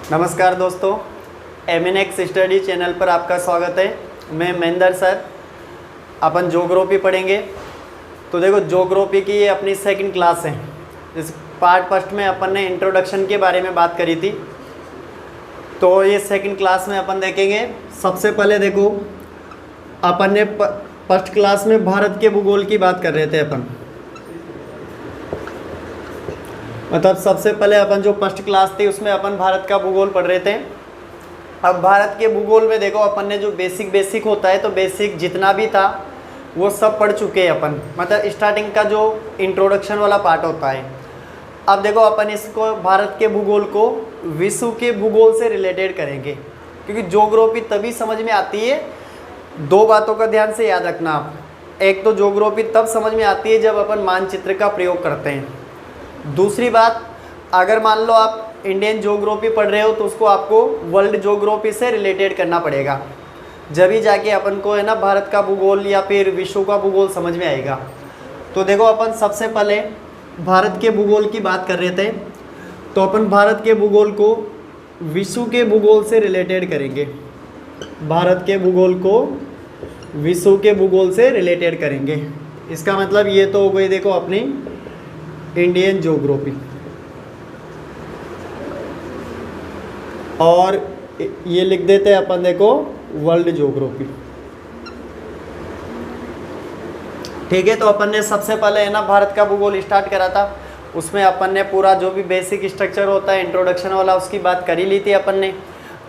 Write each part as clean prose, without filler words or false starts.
नमस्कार दोस्तों, MNX study channel पर आपका स्वागत है। मैं महेंद्र सर। अपन ज्योग्राफी पढ़ेंगे। तो देखो, ज्योग्राफी की ये अपनी सेकंड क्लास है। इस पार्ट फर्स्ट में अपन ने इंट्रोडक्शन के बारे में बात करी थी, तो ये सेकंड क्लास में अपन देखेंगे। सबसे पहले देखो, अपन ने फर्स्ट क्लास में भारत के भूगोल की बात कर रहे थे अपन। मतलब सबसे पहले अपन जो फर्स्ट क्लास थी उसमें अपन भारत का भूगोल पढ़ रहे थे। अब भारत के भूगोल में देखो, अपन ने जो बेसिक होता है, तो बेसिक जितना भी था वो सब पढ़ चुके हैं अपन। मतलब स्टार्टिंग का जो इंट्रोडक्शन वाला पार्ट होता है। अब देखो, अपन इसको भारत के भूगोल को विश्व के भूगोल से रिलेटेड करेंगे, क्योंकि ज्योग्राफी तभी समझ में आती है। दो बातों का ध्यान से याद रखना आप। एक तो ज्योग्राफी तब समझ में आती है जब अपन मानचित्र का प्रयोग करते हैं। दूसरी बात, अगर मान लो आप इंडियन ज्योग्राफी पढ़ रहे हो तो उसको आपको वर्ल्ड ज्योग्राफी से रिलेटेड करना पड़ेगा, जब ही जाके अपन को है ना भारत का भूगोल या फिर विश्व का भूगोल समझ में आएगा। तो देखो, अपन सबसे पहले भारत के भूगोल की बात कर रहे थे, तो अपन भारत के भूगोल को विश्व के भूगोल से रिलेटेड करेंगे। भारत के भूगोल को विश्व के भूगोल से रिलेटेड करेंगे। इसका मतलब ये तो हो गई देखो अपनी इंडियन ज्योग्राफी, और ये लिख देते हैं अपन देखो वर्ल्ड ज्योग्राफी। ठीक है, तो अपन ने सबसे पहले है ना भारत का भूगोल स्टार्ट करा था। उसमें अपन ने पूरा जो भी बेसिक स्ट्रक्चर होता है इंट्रोडक्शन वाला, उसकी बात कर ही ली थी अपन ने।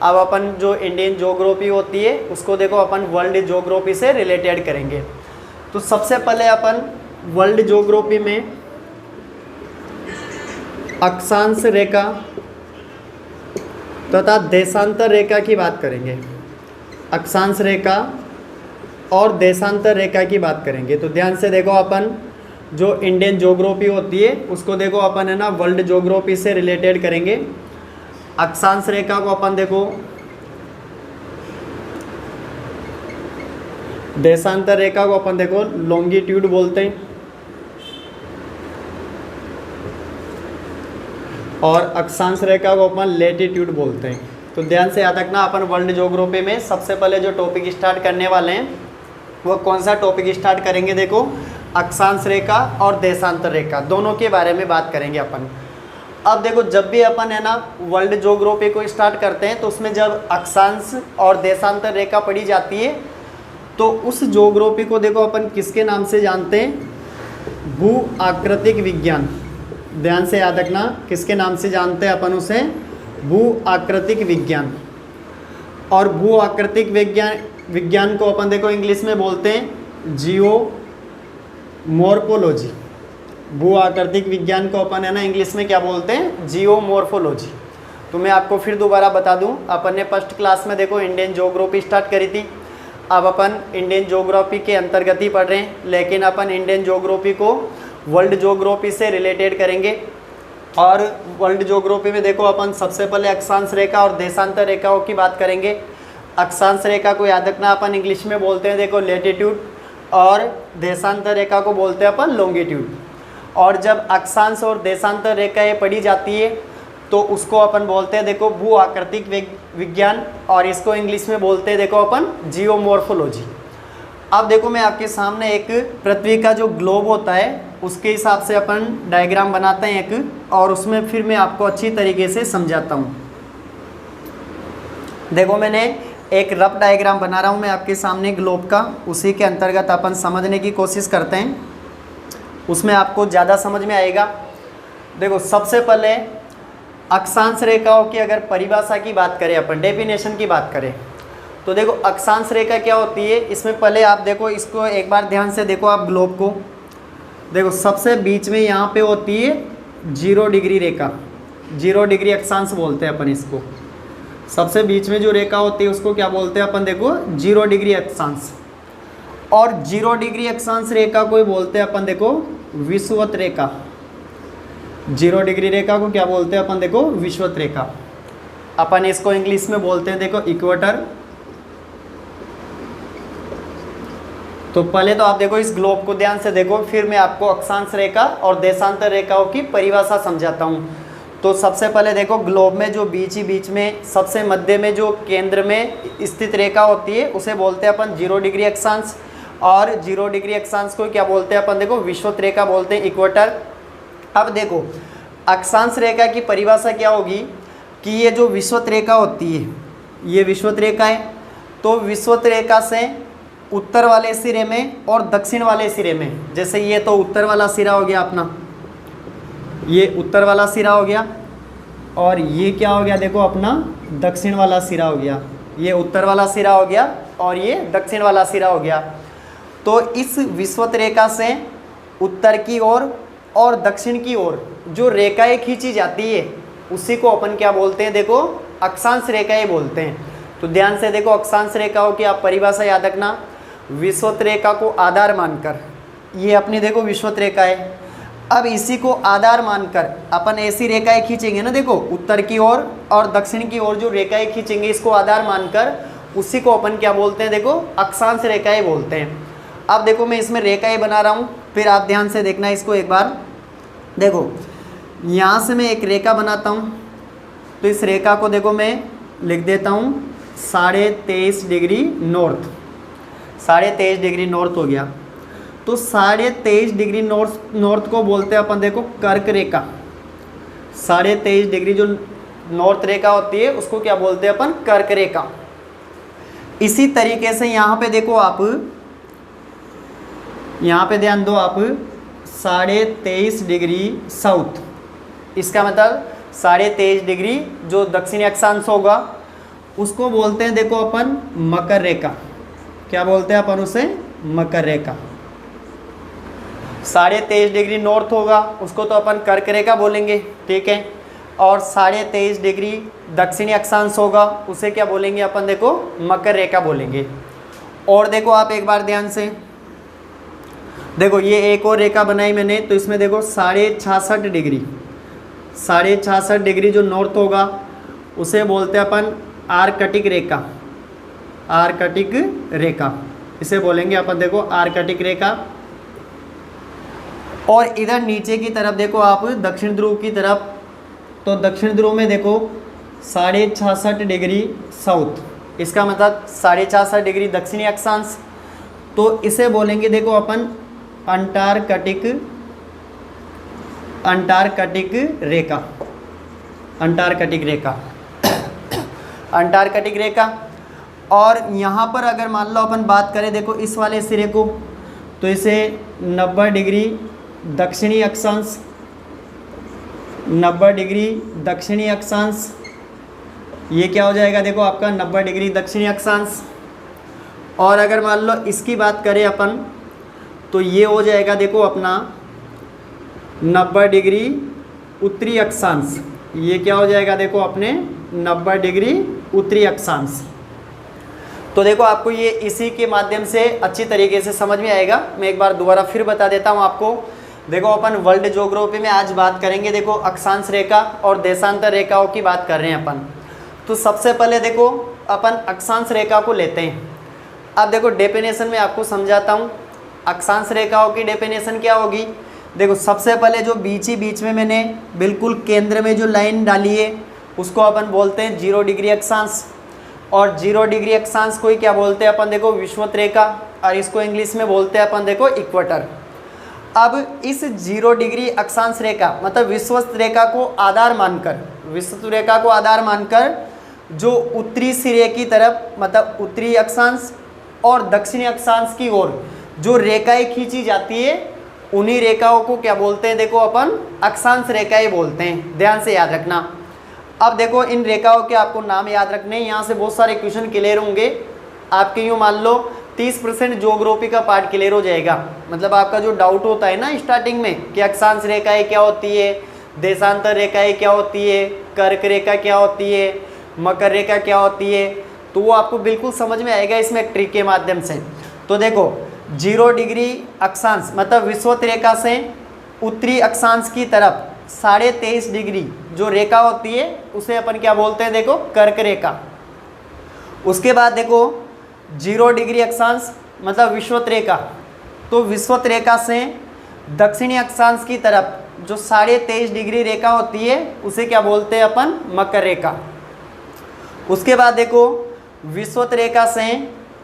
अब अपन जो इंडियन ज्योग्राफी होती है उसको देखो अपन वर्ल्ड ज्योग्राफी से रिलेटेड करेंगे। तो सबसे पहले अपन वर्ल्ड ज्योग्राफी में अक्षांश रेखा तथा देशांतर रेखा की बात करेंगे। अक्षांश रेखा और देशांतर रेखा की बात करेंगे। तो ध्यान से देखो, अपन जो इंडियन ज्योग्राफी होती है उसको देखो अपन है ना वर्ल्ड ज्योग्राफी से रिलेटेड करेंगे। अक्षांश रेखा को अपन देखो देशांतर रेखा को अपन देखो लॉन्गिट्यूड बोलते हैं, और अक्षांश रेखा को अपन लैटिट्यूड बोलते हैं। तो ध्यान से याद रखना, अपन वर्ल्ड ज्योग्राफी में सबसे पहले जो टॉपिक स्टार्ट करने वाले हैं वो कौन सा टॉपिक स्टार्ट करेंगे। देखो, अक्षांश रेखा और देशांतर रेखा दोनों के बारे में बात करेंगे अपन। अब देखो, जब भी अपन है ना वर्ल्ड ज्योग्राफी को स्टार्ट करते हैं तो उसमें जब अक्षांश और देशांतर रेखा पढ़ी जाती है तो उस ज्योग्राफी को देखो अपन किसके नाम से जानते हैं? भू आकृतिक विज्ञान। ध्यान से याद रखना, किसके नाम से जानते हैं अपन उसे? भू आकृतिक विज्ञान। और भू आकृतिक विज्ञान को अपन देखो इंग्लिश में बोलते हैं जियोमॉर्फोलॉजी। भू आकृतिक विज्ञान को अपन है ना इंग्लिश में क्या बोलते हैं? जियोमॉर्फोलॉजी। तो मैं आपको फिर दोबारा बता दूं, अपन ने फर्स्ट क्लास में देखो इंडियन ज्योग्राफी स्टार्ट करी थी। अब अपन इंडियन ज्योग्राफी के अंतर्गत ही पढ़ रहे हैं, लेकिन अपन इंडियन ज्योग्राफी को वर्ल्ड ज्योग्राफी से रिलेटेड करेंगे। और वर्ल्ड ज्योग्राफी में देखो अपन सबसे पहले अक्षांश रेखा और देशांतर रेखाओं की बात करेंगे। अक्षांश रेखा को याद रखना, अपन इंग्लिश में बोलते हैं देखो लैटिट्यूड, और देशांतर रेखा को बोलते हैं अपन लॉन्गिट्यूड। और जब अक्षांश और देशांतर रेखा ये पढ़ी जाती है तो उसको अपन बोलते हैं देखो भू आकृतिक विज्ञान, और इसको इंग्लिश में बोलते हैं देखो अपन जियोमॉर्फोलॉजी। अब देखो, मैं आपके सामने एक पृथ्वी का जो ग्लोब होता है उसके हिसाब से अपन डायग्राम बनाते हैं एक, और उसमें फिर मैं आपको अच्छी तरीके से समझाता हूँ। देखो, मैंने एक रफ डायग्राम बना रहा हूँ मैं आपके सामने ग्लोब का, उसी के अंतर्गत अपन समझने की कोशिश करते हैं, उसमें आपको ज़्यादा समझ में आएगा। देखो, सबसे पहले अक्षांश रेखाओं की अगर परिभाषा की बात करें, अपन डेफिनेशन की बात करें, तो देखो अक्षांश रेखा क्या होती है। इसमें पहले आप देखो, इसको एक बार ध्यान से देखो आप ग्लोब को देखो, सबसे बीच में यहाँ पे होती है 0 डिग्री रेखा। 0 डिग्री अक्षांश बोलते हैं अपन इसको। सबसे बीच में जो रेखा होती है उसको क्या बोलते हैं अपन? देखो 0 डिग्री अक्षांश। और 0 डिग्री अक्षांश रेखा को बोलते हैं अपन देखो विषुवत रेखा। 0 डिग्री रेखा को क्या बोलते हैं अपन? देखो विषुवत रेखा। अपन इसको इंग्लिश में बोलते हैं देखो इक्वेटर। तो पहले तो आप देखो इस ग्लोब को ध्यान से देखो, फिर मैं आपको अक्षांश रेखा और देशांतर रेखाओं की परिभाषा समझाता हूँ। तो सबसे पहले देखो ग्लोब में जो बीच ही बीच में सबसे मध्य में जो केंद्र में स्थित रेखा होती है उसे बोलते हैं अपन 0 डिग्री अक्षांश। और 0 डिग्री अक्षांश को क्या बोलते हैं अपन, देखो विषुवत रेखा बोलते हैं, इक्वेटर। अब देखो अक्षांश रेखा की परिभाषा क्या होगी कि ये जो विषुवत रेखा होती है, ये विषुवत रेखा है, तो विषुवत रेखा से उत्तर वाले सिरे में और दक्षिण वाले सिरे में, जैसे ये तो उत्तर वाला सिरा हो गया अपना, ये उत्तर वाला सिरा हो गया, और ये क्या हो गया देखो अपना दक्षिण वाला सिरा हो गया। ये उत्तर वाला सिरा हो गया और ये दक्षिण वाला सिरा हो गया। तो इस विषुवत रेखा से उत्तर की ओर और दक्षिण की ओर जो रेखाएं खींची जाती है उसी को अपन क्या बोलते हैं, देखो अक्षांश रेखाएं बोलते हैं। तो ध्यान से देखो अक्षांश रेखाओं की आप परिभाषा याद रखना, विषुवत रेखा को आधार मानकर, ये अपनी देखो विषुवत रेखा है। अब इसी को आधार मानकर अपन ऐसी रेखाएं खींचेंगे ना, देखो उत्तर की ओर और दक्षिण की ओर जो रेखाएं खींचेंगे इसको आधार मानकर, उसी को अपन क्या बोलते हैं, देखो अक्षांश रेखाएं बोलते हैं। अब देखो मैं इसमें रेखाएं बना रहा हूँ, फिर आप ध्यान से देखना इसको एक बार। देखो यहाँ से मैं एक रेखा बनाता हूँ, तो इस रेखा को देखो मैं लिख देता हूँ 23.5 डिग्री नॉर्थ, 23.5 डिग्री नॉर्थ हो गया। तो 23.5 डिग्री नॉर्थ को बोलते हैं अपन देखो कर्क रेखा। 23.5 डिग्री जो नॉर्थ रेखा होती है उसको क्या बोलते हैं अपन, कर्क रेखा। इसी तरीके से यहाँ पे देखो आप, यहाँ पे ध्यान दो आप, 23.5 डिग्री साउथ, इसका मतलब 23.5 डिग्री जो दक्षिणी अक्षांश होगा उसको बोलते हैं देखो अपन मकर रेखा। क्या बोलते हैं अपन उसे, मकर रेखा। 23.5 डिग्री नॉर्थ होगा उसको तो अपन कर्क रेखा बोलेंगे, ठीक है। और 23.5 डिग्री दक्षिणी अक्षांश होगा उसे क्या बोलेंगे अपन, देखो मकर रेखा बोलेंगे। और देखो आप एक बार ध्यान से देखो, ये एक और रेखा बनाई मैंने, तो इसमें देखो 66.5 डिग्री, 66.5 डिग्री जो नॉर्थ होगा उसे बोलते हैं अपन आर्कटिक रेखा, आर्कटिक रेखा इसे बोलेंगे अपन, देखो आर्कटिक रेखा। और इधर नीचे की तरफ देखो आप दक्षिण ध्रुव की तरफ, तो दक्षिण ध्रुव में देखो 66.5 डिग्री साउथ, इसका मतलब 66.5 डिग्री दक्षिणी अक्षांश, तो इसे बोलेंगे देखो अपन अंटार्कटिक, अंटार्कटिक रेखा, अंटार्कटिक रेखा, अंटार्कटिक रेखा। और यहाँ पर अगर मान लो अपन बात करें देखो इस वाले सिरे को, तो इसे 90 डिग्री दक्षिणी अक्षांश, 90 डिग्री दक्षिणी अक्षांश, ये क्या हो जाएगा देखो आपका 90 डिग्री दक्षिणी अक्षांश। और अगर मान लो इसकी बात करें अपन, तो ये हो जाएगा देखो अपना 90 डिग्री उत्तरी अक्षांश, ये क्या हो जाएगा देखो अपने 90 डिग्री उत्तरी अक्षांश। तो देखो आपको ये इसी के माध्यम से अच्छी तरीके से समझ में आएगा। मैं एक बार दोबारा फिर बता देता हूँ आपको। देखो अपन वर्ल्ड ज्योग्राफी में आज बात करेंगे देखो अक्षांश रेखा और देशांतर रेखाओं की बात कर रहे हैं अपन। तो सबसे पहले देखो अपन अक्षांश रेखा को लेते हैं। अब देखो डेफिनेशन में आपको समझाता हूँ। अक्षांश रेखाओं की डेफिनेशन क्या होगी, देखो सबसे पहले जो बीच में मैंने बिल्कुल केंद्र में जो लाइन डाली है उसको अपन बोलते हैं 0 डिग्री अक्षांश। और 0 डिग्री अक्षांश को ही क्या बोलते हैं अपन, देखो विषुवत रेखा, और इसको इंग्लिश में बोलते हैं अपन देखो इक्वेटर। अब इस 0 डिग्री अक्षांश रेखा मतलब विषुवत रेखा को आधार मानकर, विषुवत रेखा को आधार मानकर जो उत्तरी सिरे की तरफ मतलब उत्तरी अक्षांश और दक्षिणी अक्षांश की ओर जो रेखाएं खींची जाती है उन्हीं रेखाओं को क्या बोलते हैं, देखो अपन अक्षांश रेखाएं बोलते हैं। ध्यान से याद रखना। अब देखो इन रेखाओं के आपको नाम याद रखने हैं, यहाँ से बहुत सारे क्वेश्चन क्लियर होंगे आपके। यूँ मान लो 30% ज्योग्राफी का पार्ट क्लियर हो जाएगा। मतलब आपका जो डाउट होता है ना स्टार्टिंग में कि अक्षांश रेखाएं क्या होती है, देशांतर रेखाएं क्या होती है, कर्क रेखा क्या होती है, मकर रेखा क्या होती है, तो वो आपको बिल्कुल समझ में आएगा इसमें एक ट्रिक के माध्यम से। तो देखो 0 डिग्री अक्षांश मतलब विषुवत रेखा से उत्तरी अक्षांश की तरफ 23.5 डिग्री जो रेखा होती है उसे अपन क्या बोलते हैं, देखो कर्क रेखा। उसके बाद देखो 0 डिग्री अक्षांश मतलब विषुवत रेखा, तो विषुवत रेखा से दक्षिणी अक्षांश की तरफ जो 23.5 डिग्री रेखा होती है उसे क्या बोलते हैं अपन, मकर रेखा। उसके बाद देखो विषुवत रेखा से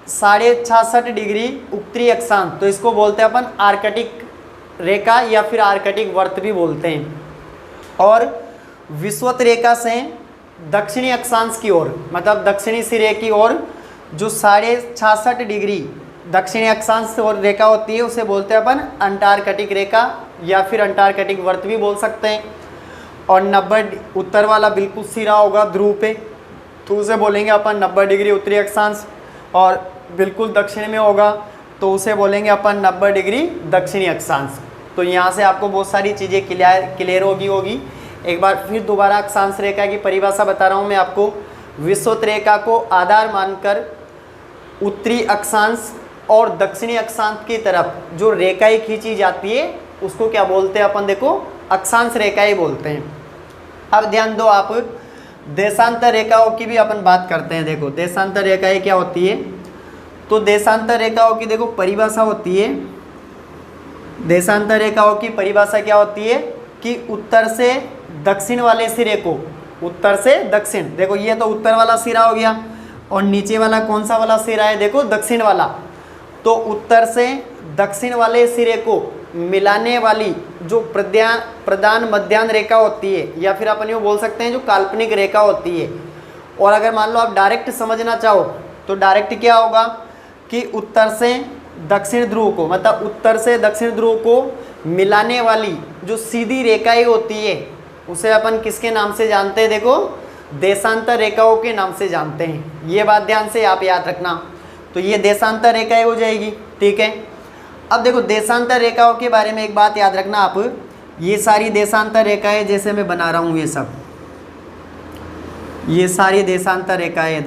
66.5 डिग्री उत्तरी अक्षांश, तो इसको बोलते हैं अपन आर्कटिक रेखा या फिर आर्कटिक वर्त भी बोलते हैं। और विषुवत रेखा से दक्षिणी अक्षांश की ओर, मतलब दक्षिणी सिरे की ओर जो 66.5 डिग्री दक्षिणी अक्षांश और रेखा होती है उसे बोलते हैं अपन अंटार्कटिक रेखा या फिर अंटार्कटिक वर्त भी बोल सकते हैं। और 90 उत्तर वाला बिल्कुल सिरा होगा ध्रुव पे, तो उसे बोलेंगे अपन 90 डिग्री उत्तरी अक्षांश। और बिल्कुल दक्षिण में होगा तो उसे बोलेंगे अपन 90 डिग्री दक्षिणी अक्षांश। तो यहाँ से आपको बहुत सारी चीज़ें क्लियर होगी। एक बार फिर दोबारा अक्षांश रेखा की परिभाषा बता रहा हूँ मैं आपको। विषुवत रेखा को आधार मानकर उत्तरी अक्षांश और दक्षिणी अक्षांश की तरफ जो रेखाएं खींची जाती है उसको क्या बोलते हैं अपन, देखो अक्षांश रेखाएं बोलते हैं। अब ध्यान दो आप, देशांतर रेखाओं की भी अपन बात करते हैं। देखो देशांतर रेखाएं क्या होती है, तो देशांतर रेखाओं की देखो परिभाषा होती है। देशांतर रेखाओं की परिभाषा क्या होती है कि उत्तर से दक्षिण वाले सिरे को, उत्तर से दक्षिण, देखो ये तो उत्तर वाला सिरा हो गया और नीचे वाला कौन सा वाला सिरा है, देखो दक्षिण वाला। तो उत्तर से दक्षिण वाले सिरे को मिलाने वाली जो प्रधान मध्याह्न रेखा होती है या फिर अपन यूँ बोल सकते हैं जो काल्पनिक रेखा होती है। और अगर मान लो आप डायरेक्ट समझना चाहो तो डायरेक्ट क्या होगा कि उत्तर से दक्षिण ध्रुव को, मतलब उत्तर से दक्षिण ध्रुव को मिलाने वाली जो सीधी रेखाएं होती है उसे अपन किसके नाम से जानते हैं, देखो देशांतर रेखाओं के नाम से जानते हैं। ये बात ध्यान से आप याद रखना। तो ये देशांतर रेखाएं हो जाएगी, ठीक है। अब देखो देशांतर रेखाओं के बारे में एक बात याद रखना आप, ये सारी देशांतर रेखाएं जैसे मैं बना रहा हूँ ये सारी देशांतर रेखाएं हैं।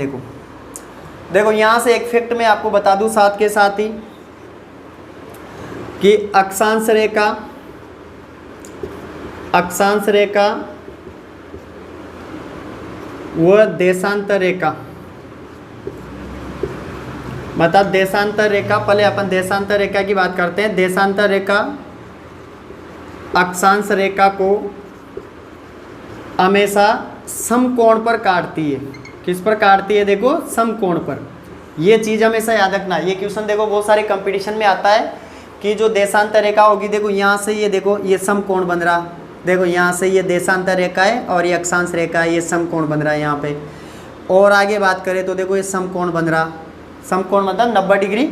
देखो यहाँ से एक फैक्ट मैं आपको बता दूँ साथ के साथ ही कि अक्षांश रेखा व देशांतर रेखा, मतलब देशांतर रेखा, पहले अपन देशांतर रेखा की बात करते हैं। देशांतर रेखा अक्षांश रेखा को हमेशा समकोण पर काटती है। किस पर काटती है, देखो समकोण पर। ये चीज़ हमेशा याद रखना। ये क्वेश्चन देखो बहुत सारे कंपटीशन में आता है कि जो देशांतर रेखा होगी, देखो यहाँ से ये देखो ये समकोण बन रहा, देखो यहाँ से ये देशांतर रेखा है और ये अक्षांश रेखा है, ये समकोण बन रहा है यहाँ पे। और आगे बात करें तो देखो ये समकोण बन रहा, समकोण मतलब 90 डिग्री,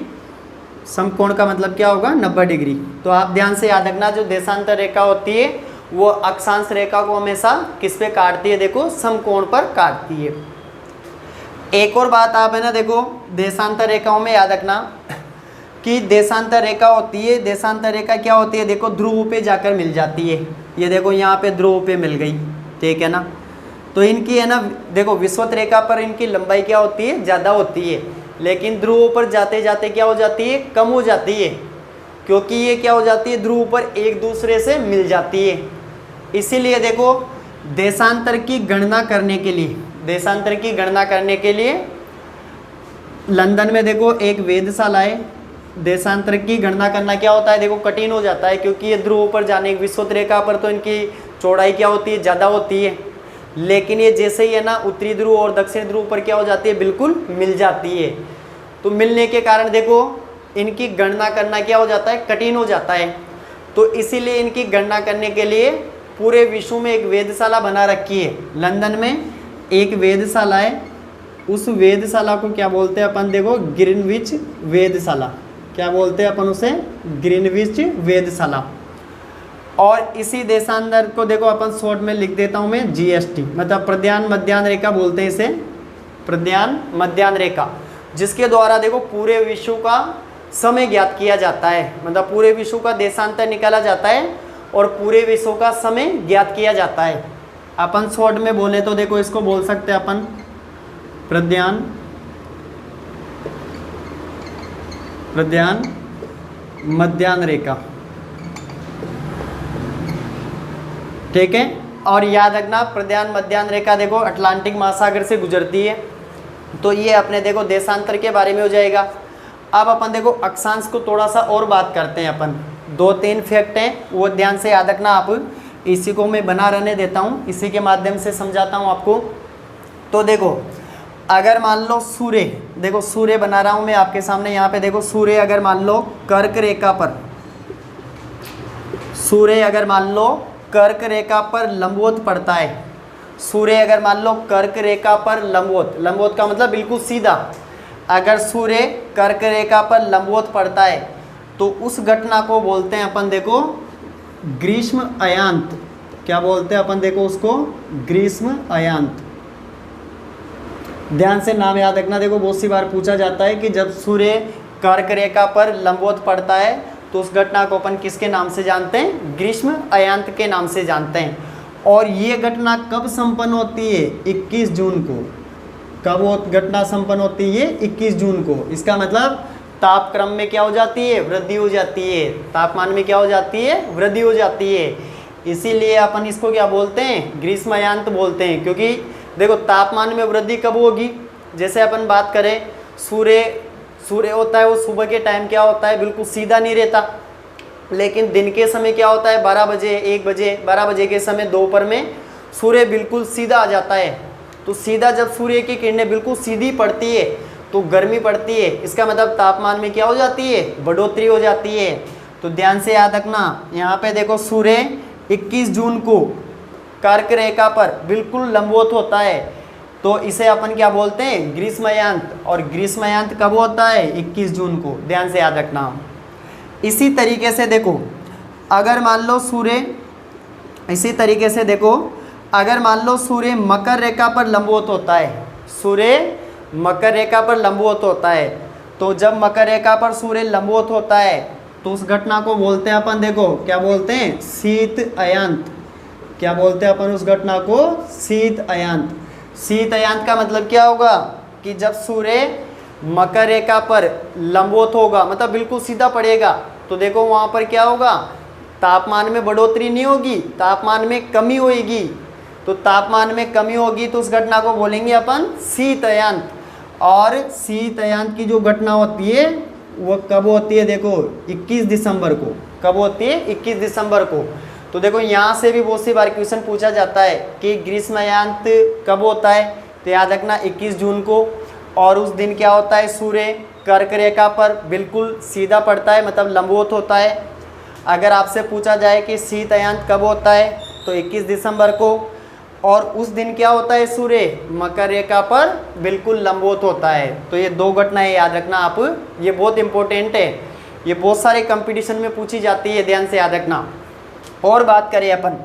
समकोण का मतलब क्या होगा 90 डिग्री। तो आप ध्यान से याद रखना जो देशांतर रेखा होती है वो अक्षांश रेखा को हमेशा किस पे काटती है, देखो समकोण पर काटती है। एक और बात आप है ना, देखो देशांतर रेखाओं में याद रखना कि देशांतर रेखा होती है, देशांतर रेखा क्या होती है, देखो ध्रुव पे जाकर मिल जाती है। ये देखो यहाँ पे ध्रुव पे मिल गई, ठीक है ना। तो इनकी है ना, देखो विषुवत रेखा पर इनकी लंबाई क्या होती है, ज़्यादा होती है, लेकिन ध्रुव पर जाते जाते क्या हो जाती है, कम हो जाती है, क्योंकि ये क्या हो जाती है, ध्रुव पर एक दूसरे से मिल जाती है। इसीलिए देखो देशांतर की गणना करने के लिए, देशांतर की गणना करने के लिए लंदन में देखो एक वेधशाला है। देशांतर की गणना करना क्या होता है, देखो कठिन हो जाता है, क्योंकि ये ध्रुव पर जाने विषुवत रेखा पर तो इनकी चौड़ाई क्या होती है, ज़्यादा होती है, लेकिन ये जैसे ही है ना उत्तरी ध्रुव और दक्षिण ध्रुव पर क्या हो जाती है, बिल्कुल मिल जाती है। तो मिलने के कारण देखो इनकी गणना करना क्या हो जाता है, कठिन हो जाता है। तो इसीलिए इनकी गणना करने के लिए पूरे विश्व में एक वेधशाला बना रखी है। लंदन में एक वेधशाला है, उस वेधशाला को क्या बोलते हैं अपन, देखो ग्रीनविच वेधशाला। क्या बोलते हैं अपन उसे, ग्रीनविच वेधशाला। और इसी देशांतर को देखो अपन शॉर्ट में लिख देता हूँ मैं GST, मतलब प्रधान मध्याह्न रेखा बोलते हैं इसे, प्रधान मध्याह्न रेखा, जिसके द्वारा देखो पूरे विश्व का समय ज्ञात किया जाता है। मतलब पूरे विश्व का देशांतर निकाला जाता है और पूरे विश्व का समय ज्ञात किया जाता है। अपन शॉर्ट में बोले तो देखो इसको बोल सकते हैं अपन प्रधान मध्याह्न रेखा, ठीक है। और याद रखना प्रधान मध्याह्न रेखा देखो अटलांटिक महासागर से गुजरती है। तो ये अपने देखो देशांतर के बारे में हो जाएगा। अब अपन देखो अक्षांश को थोड़ा सा और बात करते हैं अपन। 2-3 फैक्ट हैं वो ध्यान से याद रखना आप इसी को मैं बना रहने देता हूँ, इसी के माध्यम से समझाता हूँ आपको। तो देखो अगर मान लो सूर्य, देखो सूर्य बना रहा हूँ मैं आपके सामने, यहाँ पे देखो सूर्य अगर मान लो कर्क रेखा पर, सूर्य अगर मान लो कर्क रेखा पर लंबवत पड़ता है, सूर्य अगर मान लो कर्क रेखा पर लंबवत, लंबवत का मतलब बिल्कुल सीधा, अगर सूर्य कर्क रेखा पर लंबवत पड़ता है तो उस घटना को बोलते हैं अपन देखो ग्रीष्म अयांत। क्या बोलते हैं अपन देखो उसको, ग्रीष्म अयांत। ध्यान से नाम याद रखना, देखो बहुत सी बार पूछा जाता है कि जब सूर्य कर्क रेखा पर लंबवत पड़ता है तो उस घटना को अपन किसके नाम से जानते हैं, ग्रीष्म अयांत के नाम से जानते हैं। और ये घटना कब संपन्न होती है, 21 जून को। कब वो घटना संपन्न होती है, 21 जून को। इसका मतलब तापक्रम में क्या हो जाती है, वृद्धि हो जाती है, तापमान में क्या हो जाती है, वृद्धि हो जाती है। इसीलिए अपन इसको क्या बोलते हैं, ग्रीष्म अयांत बोलते हैं। क्योंकि देखो तापमान में वृद्धि कब होगी, जैसे अपन बात करें सूर्य होता है वो सुबह के टाइम क्या होता है, बिल्कुल सीधा नहीं रहता, लेकिन दिन के समय क्या होता है, 12 बजे 1 बजे 12 बजे के समय दोपहर में सूर्य बिल्कुल सीधा आ जाता है। तो सीधा जब सूर्य की किरणें बिल्कुल सीधी पड़ती है तो गर्मी पड़ती है, इसका मतलब तापमान में क्या हो जाती है, बढ़ोतरी हो जाती है। तो ध्यान से याद रखना, यहाँ पे देखो सूर्य 21 जून को कर्क रेखा पर बिल्कुल लंबवत होता है, तो इसे अपन क्या बोलते हैं, ग्रीष्मयांत। और ग्रीष्मयांत कब होता है, 21 जून को। ध्यान से याद रखना। इसी तरीके से देखो अगर मान लो सूर्य, इसी तरीके से देखो अगर मान लो सूर्य मकर रेखा पर लंबवत होता है, सूर्य मकर रेखा पर लंबवत होता है, तो जब मकर रेखा पर सूर्य लंबवत होता है तो उस घटना को बोलते हैं अपन देखो क्या बोलते हैं, शीत अयांत। क्या बोलते हैं अपन उस घटना को, शीत अयांत। शीत अयांत का मतलब क्या होगा कि जब सूर्य मकर रेखा पर लंबवत होगा, मतलब बिल्कुल सीधा पड़ेगा, तो देखो वहाँ पर क्या होगा, तापमान में बढ़ोतरी नहीं होगी, तापमान में कमी होगी। तो तापमान में कमी होगी तो उस घटना को बोलेंगे अपन शीत अयांत। और शीत अयांत की जो घटना होती है वो कब होती है, देखो 21 दिसंबर को। कब होती है, 21 दिसंबर को। तो देखो यहाँ से भी बहुत सी बार क्वेश्चन पूछा जाता है कि ग्रीष्म अयांत कब होता है, तो याद रखना 21 जून को। और उस दिन क्या होता है, सूर्य कर्क रेखा पर बिल्कुल सीधा पड़ता है, मतलब लंबवत होता है। अगर आपसे पूछा जाए कि शीत अयांत कब होता है तो 21 दिसंबर को। और उस दिन क्या होता है, सूर्य मकर रेखा पर बिल्कुल लंबवत होता है। तो ये दो घटनाएं याद रखना आप, ये बहुत इंपॉर्टेंट है, ये बहुत सारे कंपटीशन में पूछी जाती है, ध्यान से याद रखना। और बात करें अपन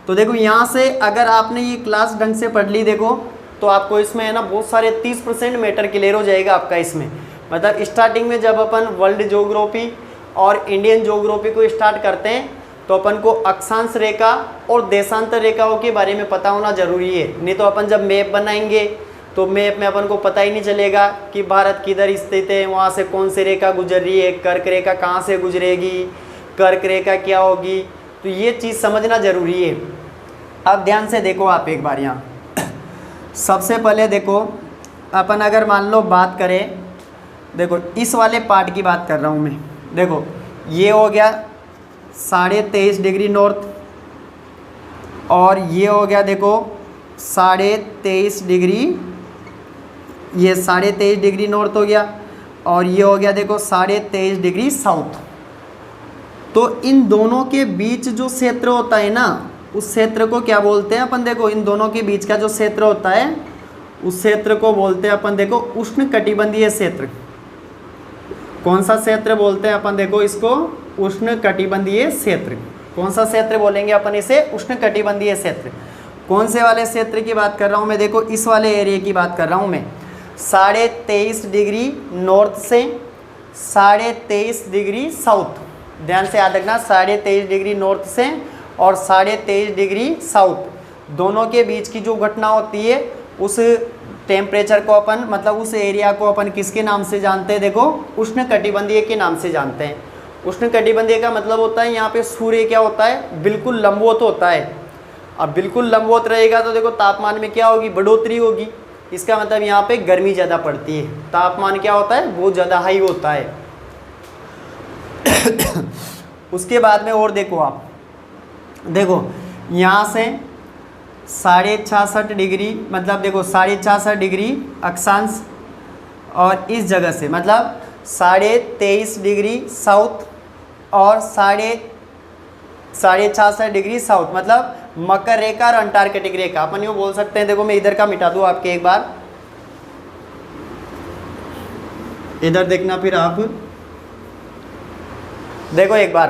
तो देखो यहाँ से अगर आपने ये क्लास ढंग से पढ़ ली देखो, तो आपको इसमें है ना बहुत सारे 30% मैटर क्लियर हो जाएगा आपका इसमें। मतलब स्टार्टिंग में जब अपन वर्ल्ड ज्योग्राफी और इंडियन ज्योग्राफी को स्टार्ट करते हैं तो अपन को अक्षांश रेखा और देशांतर रेखाओं के बारे में पता होना जरूरी है। नहीं तो अपन जब मैप बनाएंगे तो मैप में अपन को पता ही नहीं चलेगा कि भारत किधर स्थित है, वहाँ से कौन सी रेखा गुजर रही है, कर्क रेखा कहाँ से गुजरेगी, कर्क रेखा क्या होगी। तो ये चीज़ समझना जरूरी है। अब ध्यान से देखो आप एक बार यहाँ सबसे पहले देखो अपन अगर मान लो बात करें, देखो इस वाले पार्ट की बात कर रहा हूँ मैं। देखो ये हो गया 23.5 डिग्री नॉर्थ, और ये हो गया देखो 23.5 डिग्री, ये 23.5 डिग्री नॉर्थ हो गया, और ये हो गया देखो 23.5 डिग्री साउथ। तो इन दोनों के बीच जो क्षेत्र होता है ना, उस क्षेत्र को क्या बोलते हैं अपन देखो, इन दोनों के बीच का जो क्षेत्र होता है उस क्षेत्र को बोलते हैं अपन देखो उष्ण कटिबंधीय क्षेत्र। कौन सा क्षेत्र बोलते हैं अपन देखो इसको, उष्ण कटिबंधीय क्षेत्र। कौन सा क्षेत्र बोलेंगे अपन इसे, उष्ण कटिबंधीय क्षेत्र। कौन से वाले क्षेत्र की बात कर रहा हूँ मैं, देखो इस वाले एरिया की बात कर रहा हूँ मैं। 23.5 डिग्री नॉर्थ से 23.5 डिग्री साउथ। ध्यान से याद रखना, 23.5 डिग्री नॉर्थ से और 23.5 डिग्री साउथ दोनों के बीच की जो घटना होती है उस टेम्परेचर को अपन, मतलब उस एरिया को अपन किसके नाम से जानते हैं, देखो उष्ण कटिबंधीय के नाम से जानते हैं। उष्ण कटिबंधीय का मतलब होता है यहाँ पे सूर्य क्या होता है, बिल्कुल लंबवत होता है। अब बिल्कुल लंबवत रहेगा तो देखो तापमान में क्या होगी, बढ़ोतरी होगी। इसका मतलब यहाँ पे गर्मी ज़्यादा पड़ती है, तापमान क्या होता है, बहुत ज़्यादा हाई होता है। उसके बाद में और देखो आप, देखो यहाँ से 66.5 डिग्री, मतलब देखो 66.5 डिग्री अक्षांश, और इस जगह से मतलब 23.5 डिग्री साउथ और 66.5 डिग्री साउथ, मतलब मकर रेखा और अंटार्कटिक रेखा अपन यूँ बोल सकते हैं। देखो मैं इधर का मिटा दूँ आपके, एक बार इधर देखना, फिर आप देखो एक बार।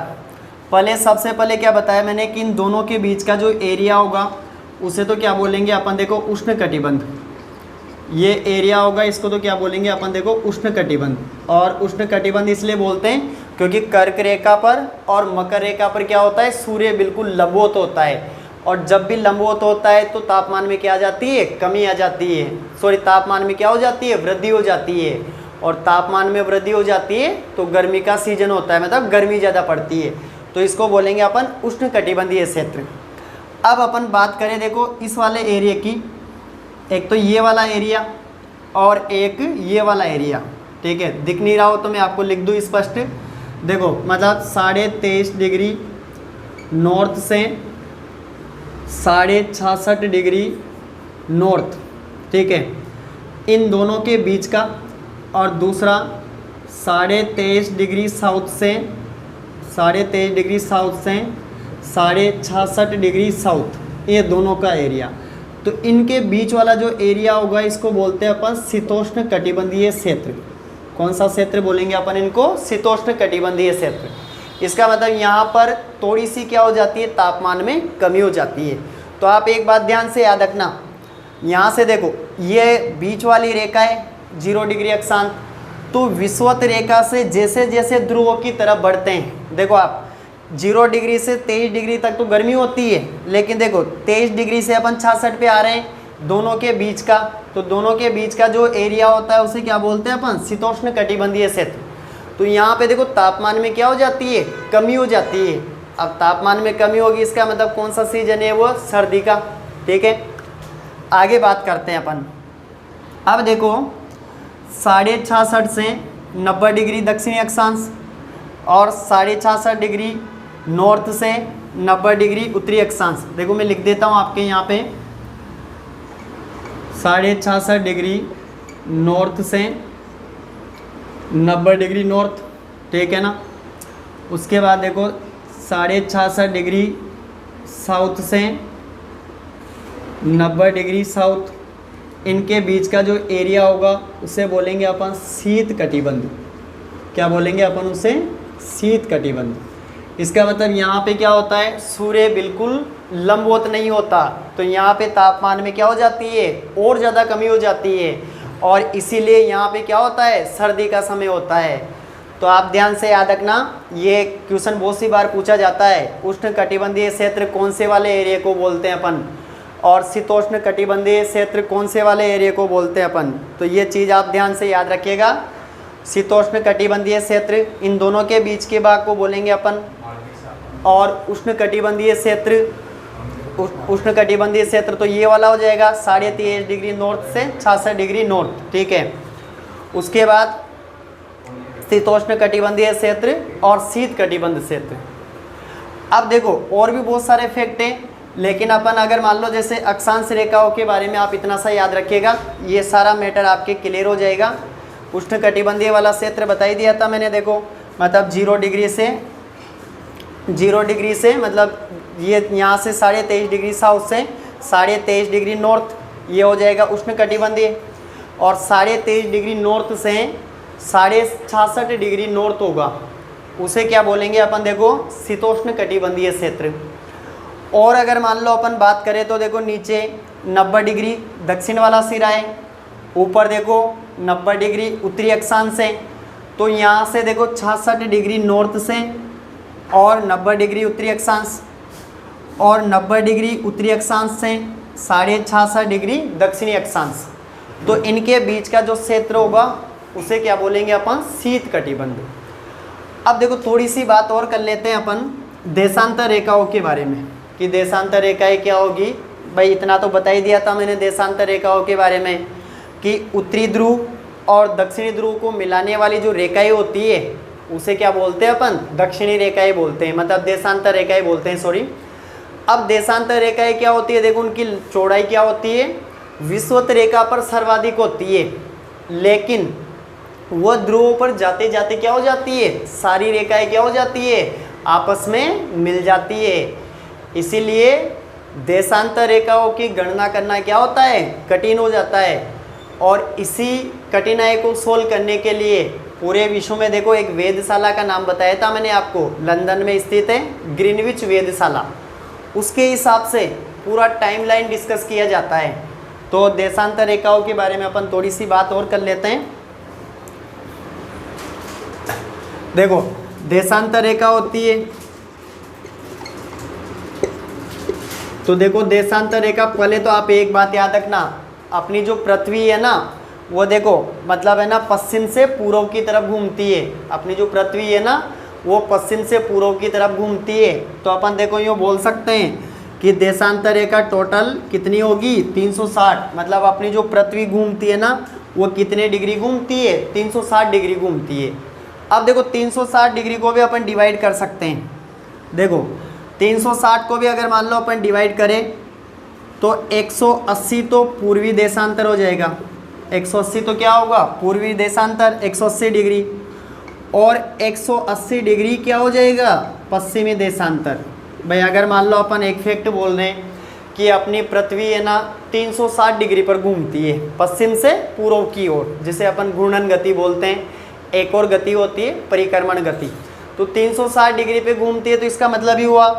पहले सबसे पहले क्या बताया मैंने कि इन दोनों के बीच का जो एरिया होगा उसे तो क्या बोलेंगे अपन, देखो उष्ण कटिबंध। ये एरिया होगा, इसको तो क्या बोलेंगे अपन, देखो उष्ण कटिबंध। और उष्ण कटिबंध इसलिए बोलते हैं क्योंकि कर्क रेखा पर और मकर रेखा पर क्या होता है, सूर्य बिल्कुल लंबवत होता है। और जब भी लंबवत होता है तो तापमान में क्या आ जाती है, कमी आ जाती है। सॉरी, तापमान में क्या हो जाती है, वृद्धि हो जाती है। और तापमान में वृद्धि हो जाती है तो गर्मी का सीजन होता है, मतलब गर्मी ज़्यादा पड़ती है। तो इसको बोलेंगे अपन उष्ण कटिबंधीय क्षेत्र। अब अपन बात करें देखो इस वाले एरिया की, एक तो ये वाला एरिया और एक ये वाला एरिया, ठीक है। दिख नहीं रहा हो तो मैं आपको लिख दूँ स्पष्ट। देखो मतलब 23.5 डिग्री नॉर्थ से 66.5 डिग्री नॉर्थ, ठीक है, इन दोनों के बीच का। और दूसरा 23.5 डिग्री साउथ से 23.5 डिग्री साउथ से 66.5 डिग्री साउथ, ये दोनों का एरिया। तो इनके बीच वाला जो एरिया होगा इसको बोलते हैं अपन शीतोष्ण कटिबंधीय क्षेत्र। कौन सा क्षेत्र बोलेंगे अपन इनको, शीतोष्ण कटिबंधीय क्षेत्र। इसका मतलब यहाँ पर थोड़ी सी क्या हो जाती है, तापमान में कमी हो जाती है। तो आप एक बात ध्यान से याद रखना, यहाँ से देखो ये बीच वाली रेखा है 0 डिग्री अक्षांश, तो विषुवत रेखा से जैसे जैसे ध्रुवों की तरफ बढ़ते हैं, देखो आप 0 डिग्री से 23 डिग्री तक तो गर्मी होती है, लेकिन देखो 23 डिग्री से अपन 66 पे आ रहे हैं दोनों के बीच का। तो दोनों के बीच का जो एरिया होता है उसे क्या बोलते हैं अपन, शीतोष्ण कटिबंधीय क्षेत्र। तो यहाँ पे देखो तापमान में क्या हो जाती है, कमी हो जाती है। अब तापमान में कमी होगी, इसका मतलब कौन सा सीजन है, वो सर्दी का, ठीक है। आगे बात करते हैं अपन। अब देखो 66.5 से 90 डिग्री दक्षिणी अक्षांश और 66.5 डिग्री नॉर्थ से 90 डिग्री उत्तरी अक्षांश। देखो मैं लिख देता हूँ आपके यहाँ पे 66.5 डिग्री नॉर्थ से 90 डिग्री नॉर्थ, ठीक है ना। उसके बाद देखो 66.5 डिग्री साउथ से 90 डिग्री साउथ, इनके बीच का जो एरिया होगा उसे बोलेंगे अपन शीत कटिबंध। क्या बोलेंगे अपन उसे, शीत कटिबंध। इसका मतलब यहाँ पे क्या होता है, सूर्य बिल्कुल लंबवत नहीं होता, तो यहाँ पे तापमान में क्या हो जाती है, और ज़्यादा कमी हो जाती है। और इसीलिए यहाँ पे क्या होता है, सर्दी का समय होता है। तो आप ध्यान से याद रखना, ये क्वेश्चन बहुत सी बार पूछा जाता है, उष्ण कटिबंधीय क्षेत्र कौन से वाले एरिया को बोलते हैं अपन, और शीतोष्ण कटिबंधीय क्षेत्र कौन से वाले एरिया को बोलते हैं अपन। तो ये चीज़ आप ध्यान से याद रखिएगा। शीतोष्ण कटिबंधीय क्षेत्र इन दोनों के बीच के भाग को बोलेंगे अपन, और उष्ण कटिबंधीय क्षेत्र, उष्ण कटिबंधीय क्षेत्र तो ये वाला हो जाएगा 23.5 डिग्री नॉर्थ से 66 डिग्री नॉर्थ, ठीक है। उसके बाद शीतोष्ण कटिबंधीय क्षेत्र और शीत कटिबंध क्षेत्र। अब देखो और भी बहुत सारे फैक्ट हैं, लेकिन अपन अगर मान लो जैसे अक्षांश रेखाओं के बारे में आप इतना सा याद रखिएगा, ये सारा मैटर आपके क्लियर हो जाएगा। उष्ण कटिबंधीय वाला क्षेत्र बता ही दिया था मैंने, देखो मतलब 0 डिग्री से मतलब ये यहाँ से 23.5 डिग्री साउथ से 23.5 डिग्री नॉर्थ, ये हो जाएगा उष्ण कटिबंधीय। और 23.5 डिग्री नॉर्थ से 66.5 डिग्री नॉर्थ होगा, उसे क्या बोलेंगे अपन, देखो शीतोष्ण कटिबंधीय क्षेत्र। और अगर मान लो अपन बात करें तो देखो नीचे 90 डिग्री दक्षिण वाला सिरा है, ऊपर देखो 90 डिग्री उत्तरी अक्षांश है। तो यहाँ से देखो 66 डिग्री नॉर्थ से और 90 डिग्री उत्तरी अक्षांश, और 90 डिग्री उत्तरी अक्षांश से 66.5 डिग्री दक्षिणी अक्षांश। तो इनके बीच का जो क्षेत्र होगा उसे क्या बोलेंगे अपन, शीत कटिबंध। अब देखो थोड़ी सी बात और कर लेते हैं अपन देशांतर रेखाओं के बारे में, कि देशांतर रेखाएं क्या होगी। भाई इतना तो बता ही दिया था मैंने देशांतर रेखाओं के बारे में, कि उत्तरी ध्रुव और दक्षिणी ध्रुव को मिलाने वाली जो रेखाएं होती है उसे क्या बोलते हैं अपन, दक्षिणी रेखाएं बोलते हैं, मतलब देशांतर रेखाएं बोलते हैं, सॉरी। अब देशांतर रेखाएं क्या होती है, देखो उनकी चौड़ाई क्या होती है, विषुवत रेखा पर सर्वाधिक होती है, लेकिन वह ध्रुवों पर जाते जाते क्या हो जाती है, सारी रेखाएं क्या हो जाती है, आपस में मिल जाती है। इसीलिए देशांतर रेखाओं की गणना करना क्या होता है, कठिन हो जाता है। और इसी कठिनाई को सोल्व करने के लिए पूरे विश्व में देखो एक वेधशाला का नाम बताया था मैंने आपको, लंदन में स्थित है ग्रीनविच वेधशाला, उसके हिसाब से पूरा टाइमलाइन डिस्कस किया जाता है। तो देशांतर रेखाओं के बारे में अपन थोड़ी सी बात और कर लेते हैं। देखो देशांतर रेखा होती है, तो देखो देशांतर रेखा, पहले तो आप एक बात याद रखना, अपनी जो पृथ्वी है ना वो देखो मतलब है ना पश्चिम से पूर्व की तरफ घूमती है। अपनी जो पृथ्वी है ना वो पश्चिम से पूर्व की तरफ घूमती है। तो अपन देखो यूँ बोल सकते हैं कि देशांतर रेखा टोटल कितनी होगी, 360। मतलब अपनी जो पृथ्वी घूमती है ना वो कितने डिग्री घूमती है, 360 डिग्री घूमती है। अब देखो 360 डिग्री को भी अपन डिवाइड कर सकते हैं। देखो 360 को भी अगर मान लो अपन डिवाइड करें तो 180 तो पूर्वी देशांतर हो जाएगा, 180 तो क्या होगा, पूर्वी देशांतर 180 डिग्री, और 180 डिग्री क्या हो जाएगा, पश्चिमी देशांतर। भाई अगर मान लो अपन एक फैक्ट बोल रहे हैं कि अपनी पृथ्वी है ना 360 डिग्री पर घूमती है पश्चिम से पूर्व की ओर, जिसे अपन घूर्णन गति बोलते हैं। एक और गति होती है परिक्रमण गति। तो 360 डिग्री पे घूमती है, तो इसका मतलब ही हुआ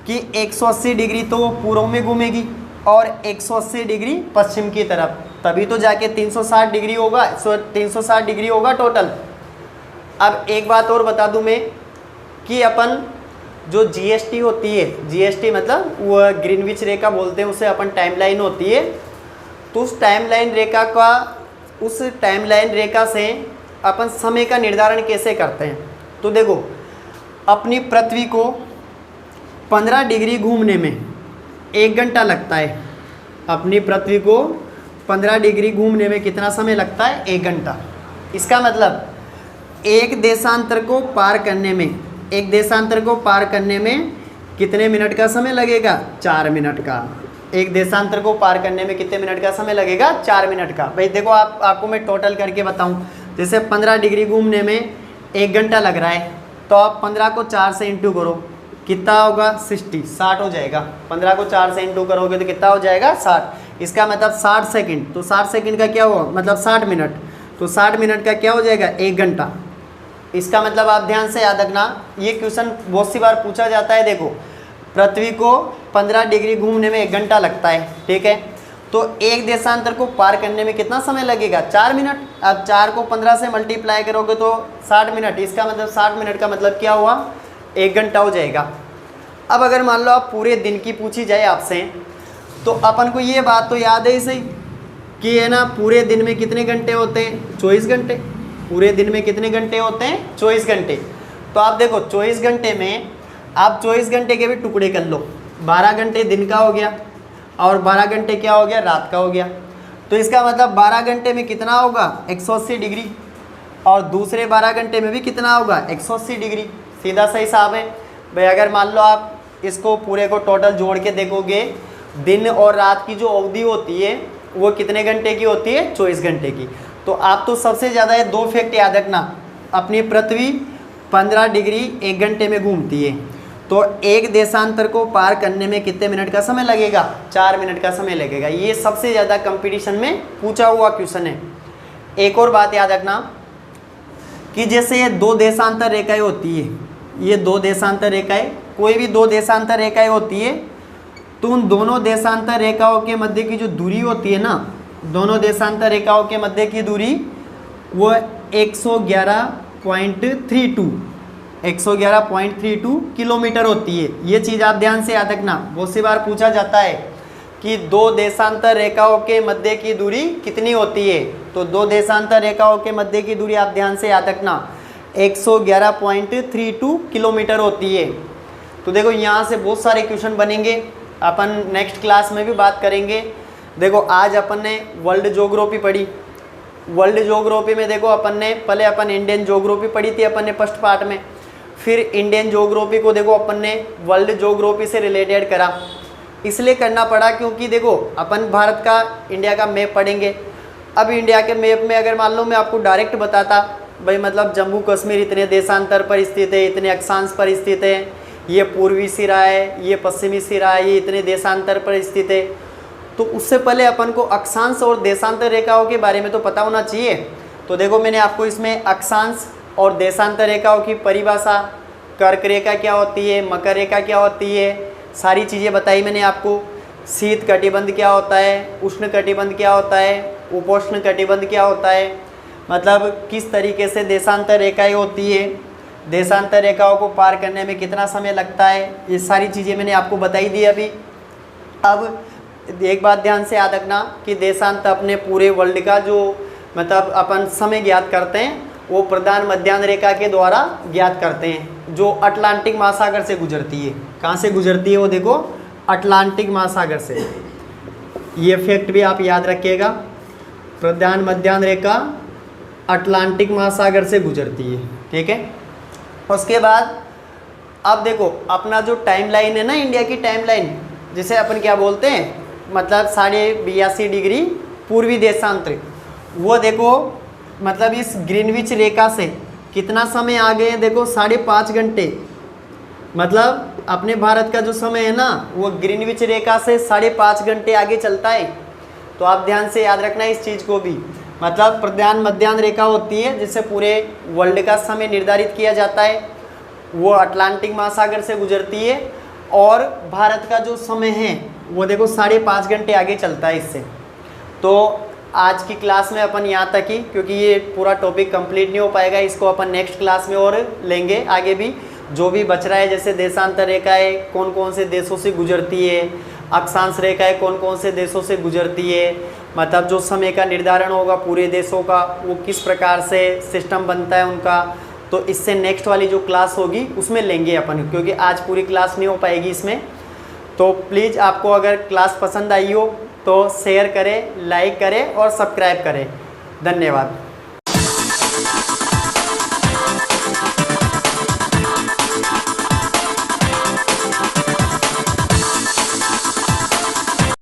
कि 180 डिग्री तो वो पूर्व में घूमेगी और 180 डिग्री पश्चिम की तरफ, तभी तो जाके 360 डिग्री होगा, 360 डिग्री होगा टोटल। अब एक बात और बता दूं मैं कि अपन जो जीएसटी होती है, जीएसटी मतलब वो ग्रीनविच रेखा बोलते हैं उसे, अपन टाइमलाइन होती है। तो उस टाइमलाइन रेखा से अपन समय का निर्धारण कैसे करते हैं। तो देखो अपनी पृथ्वी को 15 डिग्री घूमने में 1 घंटा लगता है। अपनी पृथ्वी को 15 डिग्री घूमने में कितना समय लगता है, 1 घंटा। इसका मतलब एक देशांतर को पार करने में कितने मिनट का समय लगेगा, 4 मिनट का। एक देशांतर को पार करने में कितने मिनट का समय लगेगा, 4 मिनट का। भाई देखो आपको मैं टोटल करके बताऊं, जैसे 15 डिग्री घूमने में 1 घंटा लग रहा है, तो आप 15 को 4 से इंटू करो, कितना होगा, 60 हो जाएगा। 15 को 4 से इंटू करोगे तो कितना हो जाएगा, 60। इसका मतलब 60 सेकंड, तो 60 सेकंड का क्या हुआ, मतलब 60 मिनट। तो 60 मिनट का क्या हो जाएगा, 1 घंटा। इसका मतलब आप ध्यान से याद रखना, ये क्वेश्चन बहुत सी बार पूछा जाता है। देखो पृथ्वी को 15 डिग्री घूमने में 1 घंटा लगता है, ठीक है, तो एक देशांतर को पार करने में कितना समय लगेगा, 4 मिनट। अब 4 को 15 से मल्टीप्लाई करोगे तो 60 मिनट। इसका मतलब 60 मिनट का मतलब क्या हुआ, 1 घंटा हो जाएगा। अब अगर मान लो आप पूरे दिन की पूछी जाए आपसे, तो अपन को ये बात तो याद है ही सही कि है ना पूरे दिन में कितने घंटे होते हैं, 24 घंटे। पूरे दिन में कितने घंटे होते हैं, 24 घंटे। तो आप देखो 24 घंटे में आप 24 घंटे के भी टुकड़े कर लो, 12 घंटे दिन का हो गया और 12 घंटे क्या हो गया, रात का हो गया। तो इसका मतलब 12 घंटे में कितना होगा, 180 डिग्री, और दूसरे 12 घंटे में भी कितना होगा, 180 डिग्री। सीधा सा हिसाब है। भाई अगर मान लो आप इसको पूरे को टोटल जोड़ के देखोगे, दिन और रात की जो अवधि होती है वो कितने घंटे की होती है, 24 घंटे की। तो आप तो सबसे ज़्यादा ये 2 फैक्ट याद रखना, अपनी पृथ्वी 15 डिग्री 1 घंटे में घूमती है, तो एक देशांतर को पार करने में कितने मिनट का समय लगेगा, 4 मिनट का समय लगेगा। ये सबसे ज़्यादा कंपटीशन में पूछा हुआ क्वेश्चन है। एक और बात याद रखना कि जैसे ये 2 देशांतर रेखाएं होती है, ये 2 देशांतर रेखाएं, कोई भी 2 देशांतर रेखाएं होती है, तो उन दोनों देशांतर रेखाओं के मध्य की जो दूरी होती है ना, दोनों देशांतर रेखाओं के मध्य की दूरी वो 111.32 किलोमीटर होती है। ये चीज़ आप ध्यान से याद रखना, बहुत सी बार पूछा जाता है कि 2 देशांतर रेखाओं के मध्य की दूरी कितनी होती है। तो 2 देशांतर रेखाओं के मध्य की दूरी आप ध्यान से याद रखना 111.32 किलोमीटर होती है। तो देखो यहाँ से बहुत सारे क्वेश्चन बनेंगे, अपन नेक्स्ट क्लास में भी बात करेंगे। देखो आज अपन ने वर्ल्ड ज्योग्राफी पढ़ी, वर्ल्ड ज्योग्राफी में देखो अपन ने पहले इंडियन ज्योग्राफी पढ़ी थी अपन ने फर्स्ट पार्ट में। फिर इंडियन ज्योग्राफी को देखो अपन ने वर्ल्ड ज्योग्राफी से रिलेटेड करा, इसलिए करना पड़ा क्योंकि देखो अपन भारत का, इंडिया का मैप पढ़ेंगे। अब इंडिया के मैप में अगर मान लो मैं आपको डायरेक्ट बताता भाई मतलब जम्मू कश्मीर इतने देशांतर पर स्थित है, इतने अक्षांश पर स्थित है, ये पूर्वी सिरा है, ये पश्चिमी सिरा है, ये इतने देशांतर पर स्थित है, तो उससे पहले अपन को अक्षांश और देशांतर रेखाओं के बारे में तो पता होना चाहिए। तो देखो मैंने आपको इसमें अक्षांश और देशांतर रेखाओं की परिभाषा, कर्क रेखा क्या होती है, मकर रेखा क्या होती है, सारी चीज़ें बताई मैंने आपको। शीत कटिबंध क्या होता है, उष्ण कटिबंध क्या होता है, उपोष्ण कटिबंध क्या होता है, मतलब किस तरीके से देशांतर रेखाएं होती है, देशांतर रेखाओं को पार करने में कितना समय लगता है, ये सारी चीज़ें मैंने आपको बताई दी अभी। अब एक बात ध्यान से याद रखना कि देशांतर अपने पूरे वर्ल्ड का जो मतलब अपन समय ज्ञात करते हैं वो प्रधान मध्याह्न रेखा के द्वारा ज्ञात करते हैं, जो अटलांटिक महासागर से गुजरती है। कहाँ से गुजरती है वो देखो, अटलांटिक महासागर से। ये फैक्ट भी आप याद रखिएगा, प्रधान मध्याह्न रेखा अटलांटिक महासागर से गुजरती है, ठीक है। उसके बाद अब देखो अपना जो टाइमलाइन है ना, इंडिया की टाइमलाइन जिसे अपन क्या बोलते हैं, मतलब 82.5 डिग्री पूर्वी देशांतर, वो देखो मतलब इस ग्रीनविच रेखा से कितना समय आगे है, देखो 5.5 घंटे। मतलब अपने भारत का जो समय है ना वो ग्रीनविच रेखा से 5.5 घंटे आगे चलता है। तो आप ध्यान से याद रखना इस चीज़ को भी, मतलब प्रधान मध्याह्न रेखा होती है जिससे पूरे वर्ल्ड का समय निर्धारित किया जाता है, वो अटलांटिक महासागर से गुजरती है, और भारत का जो समय है वो देखो 5.5 घंटे आगे चलता है इससे। तो आज की क्लास में अपन यहाँ तक ही, क्योंकि ये पूरा टॉपिक कंप्लीट नहीं हो पाएगा, इसको अपन नेक्स्ट क्लास में और लेंगे आगे भी जो भी बच रहा है, जैसे देशांतर रेखाएं कौन कौन से देशों से गुजरती है, अक्षांश रेखाएं कौन कौन से देशों से गुजरती है, मतलब जो समय का निर्धारण होगा पूरे देशों का वो किस प्रकार से सिस्टम बनता है उनका, तो इससे नेक्स्ट वाली जो क्लास होगी उसमें लेंगे अपन, क्योंकि आज पूरी क्लास नहीं हो पाएगी इसमें। तो प्लीज़ आपको अगर क्लास पसंद आई हो तो शेयर करें, लाइक करें और सब्सक्राइब करें। धन्यवाद।